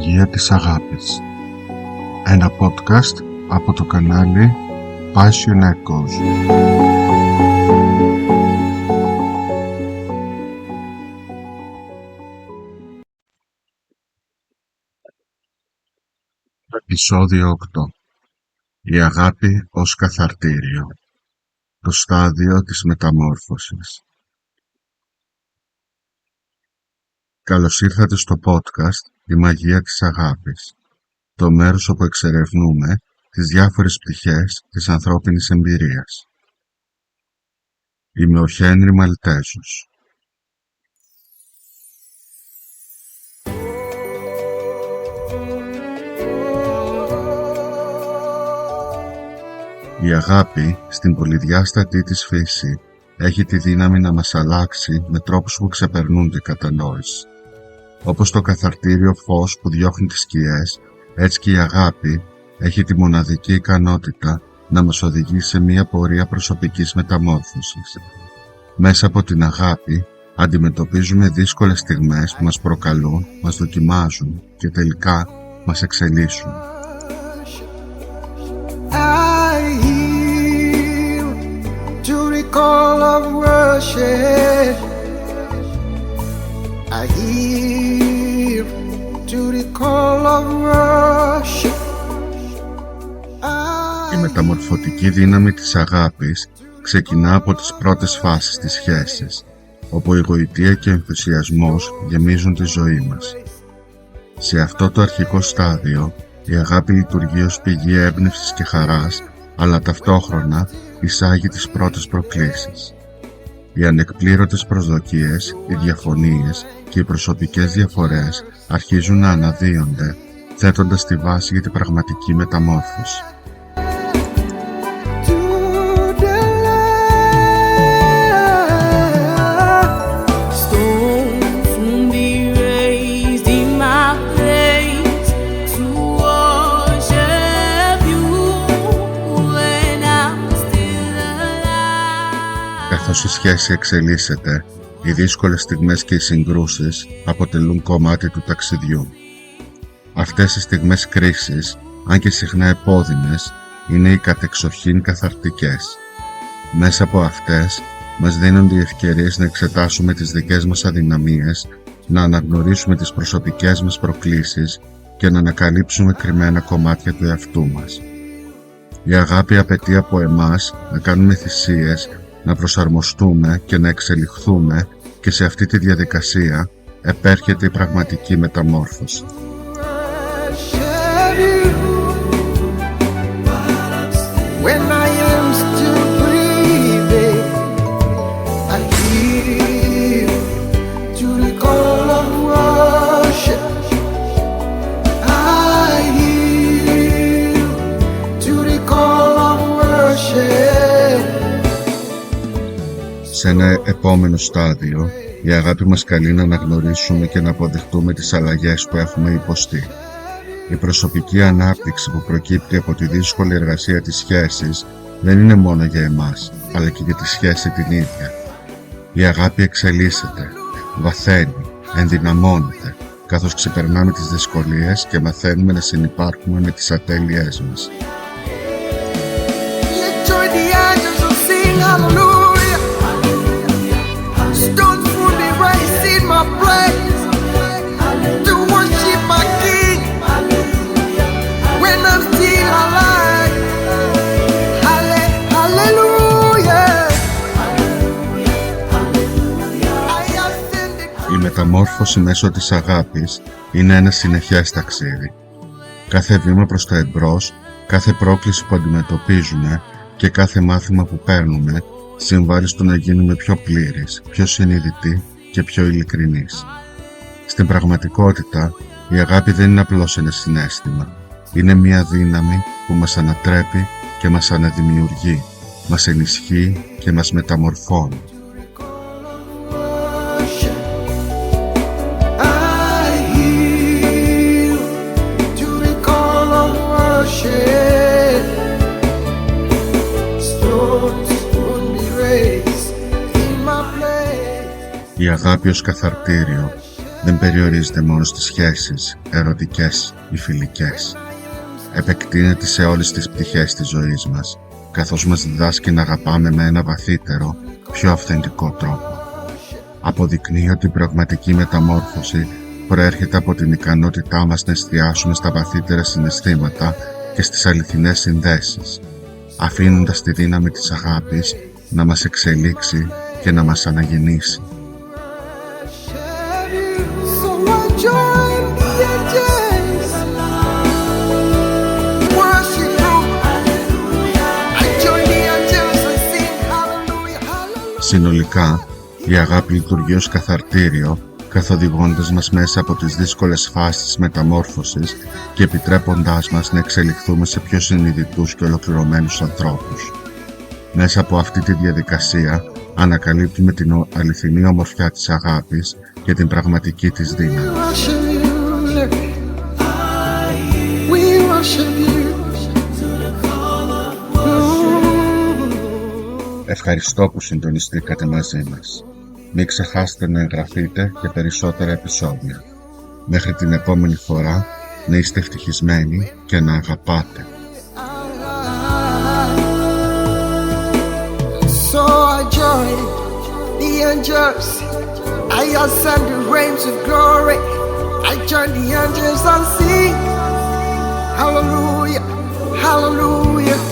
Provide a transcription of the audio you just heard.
μαγεία της αγάπης. Ένα podcast από το κανάλι Passion Echoes. Επεισόδιο 8. Η αγάπη ως καθαρτήριο. Το στάδιο της μεταμόρφωσης. Καλώς ήρθατε στο podcast «Η μαγεία της αγάπης», το μέρος όπου εξερευνούμε τις διάφορες πτυχές της ανθρώπινης εμπειρίας. Είμαι ο Χένρι Μαλτέζος. Η αγάπη στην πολυδιάστατη της φύση έχει τη δύναμη να μας αλλάξει με τρόπους που ξεπερνούν την κατανόηση. Όπως το καθαρτήριο φως που διώχνει τις σκιές, έτσι και η αγάπη έχει τη μοναδική ικανότητα να μας οδηγεί σε μια πορεία προσωπικής μεταμόρφωσης. Μέσα από την αγάπη αντιμετωπίζουμε δύσκολες στιγμές που μας προκαλούν, μας δοκιμάζουν και τελικά μας εξελίσσουν. Η μεταμορφωτική δύναμη της αγάπης ξεκινά από τις πρώτες φάσεις της σχέσης, όπου η γοητεία και ο ενθουσιασμός γεμίζουν τη ζωή μας. Σε αυτό το αρχικό στάδιο, η αγάπη λειτουργεί ως πηγή έμπνευσης και χαράς, αλλά ταυτόχρονα εισάγει τις πρώτες προκλήσεις. Οι ανεκπλήρωτες προσδοκίες, οι διαφωνίες και οι προσωπικές διαφορές αρχίζουν να αναδύονται, θέτοντας τη βάση για την πραγματική μεταμόρφωση. Καθώς η σχέση εξελίσσεται, οι δύσκολες στιγμές και οι συγκρούσεις αποτελούν κομμάτι του ταξιδιού. Αυτές οι στιγμές κρίσης, αν και συχνά επώδυνες, είναι οι κατεξοχήν καθαρτικές. Μέσα από αυτές μας δίνονται οι ευκαιρίες να εξετάσουμε τις δικές μας αδυναμίες, να αναγνωρίσουμε τις προσωπικές μας προκλήσεις και να ανακαλύψουμε κρυμμένα κομμάτια του εαυτού μας. Η αγάπη απαιτεί από εμάς να κάνουμε θυσίες, να προσαρμοστούμε και να εξελιχθούμε, και σε αυτή τη διαδικασία επέρχεται η πραγματική μεταμόρφωση. Σε ένα επόμενο στάδιο, η αγάπη μας καλεί να αναγνωρίσουμε και να αποδεχτούμε τις αλλαγές που έχουμε υποστεί. Η προσωπική ανάπτυξη που προκύπτει από τη δύσκολη εργασία της σχέσης δεν είναι μόνο για εμάς, αλλά και για τη σχέση την ίδια. Η αγάπη εξελίσσεται, βαθαίνει, ενδυναμώνεται, καθώς ξεπερνάμε τις δυσκολίες και μαθαίνουμε να συνυπάρχουμε με τις ατέλειές μας. Η μεταμόρφωση μέσω της αγάπης είναι ένα συνεχές ταξίδι. Κάθε βήμα προς τα εμπρός, κάθε πρόκληση που αντιμετωπίζουμε και κάθε μάθημα που παίρνουμε συμβάλλει στο να γίνουμε πιο πλήρεις, πιο συνειδητοί και πιο ειλικρινείς. Στην πραγματικότητα, η αγάπη δεν είναι απλώς ένα συναίσθημα. Είναι μια δύναμη που μας ανατρέπει και μας αναδημιουργεί, μας ενισχύει και μας μεταμορφώνει. Η αγάπη ως καθαρτήριο δεν περιορίζεται μόνο στις σχέσεις, ερωτικές ή φιλικές. Επεκτείνεται σε όλες τις πτυχές της ζωής μας, καθώς μας διδάσκει να αγαπάμε με ένα βαθύτερο, πιο αυθεντικό τρόπο. Αποδεικνύει ότι η πραγματική μεταμόρφωση προέρχεται από την ικανότητά μας να εστιάσουμε στα βαθύτερα συναισθήματα και στις αληθινές συνδέσεις, αφήνοντας τη δύναμη της αγάπης να μας εξελίξει και να μας αναγεννήσει. Συνολικά, η αγάπη λειτουργεί ως καθαρτήριο, καθοδηγώντας μας μέσα από τις δύσκολες φάσεις της μεταμόρφωσης και επιτρέποντάς μας να εξελιχθούμε σε πιο συνειδητούς και ολοκληρωμένους ανθρώπους. Μέσα από αυτή τη διαδικασία ανακαλύπτουμε την αληθινή ομορφιά της αγάπης και την πραγματική της δύναμη. Ευχαριστώ που συντονιστήκατε μαζί μας. Μην ξεχάσετε να εγγραφείτε για περισσότερα επεισόδια. Μέχρι την επόμενη φορά, να είστε ευτυχισμένοι και να αγαπάτε. So I joined the angels, I ascend the realms of glory. I join the angels and sing, hallelujah, hallelujah.